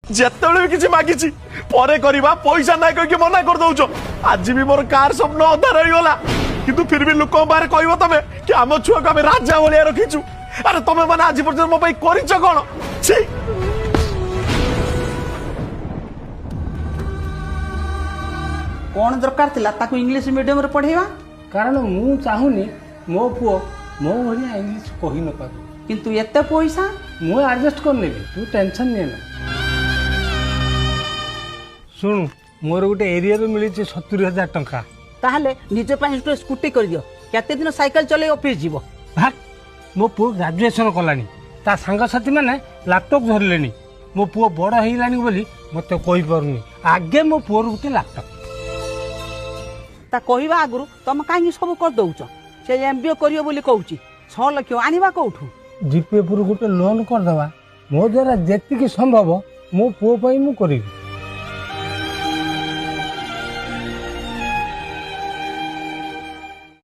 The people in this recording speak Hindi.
ଯେତେବେଳେ ବି କିଛି ମାଗିଛି ପରେ କରିବା ପଇସା ନାଇଁ କହିକି ମନା କରିଦଉଛ। ଆଜି ବି ମୋର କାର ସ୍ୱପ୍ନ ଅଧା ରହିଗଲା କିନ୍ତୁ ଫିର ବି ଲୋକଙ୍କ ବାହାରେ କହିବ ତମେ କି ଆମ ଛୁଆକୁ ଆମେ ରାଜା ଭଳିଆ ରଖିଛୁ। ଆରେ ତମେ ମାନେ ଆଜି ପର୍ଯ୍ୟନ୍ତ ମୋ ପାଇଁ କରିଛ କଣ? ଛି कौन दरकार थिला ताकू इंग्लिश मीडियम रे पढ़ेवा कारण मु चाहूनी मो पुओ मो भलिया इंग्लिश कहि न पारू किंतु एते पैसा मु एडजस्ट कर नेबी तू टेंशन ने ना। सुन मोर गोटे एरिया रो मिली 70,000 टंका ताहले निजे पाई स्कूटी कर दियो केते दिन साइकिल चले ऑफिस जीवो। भाग मो पुओ ग्रेजुएशन कलानी ता संग साथी माने लैपटॉप धरलेनी मो पुओ बड़ हेलानी बोली मते कहि पारुनी आगे मो पुओ रो गोटे लैपटॉप ता कहवा आगु तुम कहीं सब कर दौच से एमबीए करियो बोली कहूची 6 लाख आनिबा कोठू जीपे पर गोटे लोन कर दवा मो द्वारा जेतिकी संभव मो पुओ पई मु करिबी।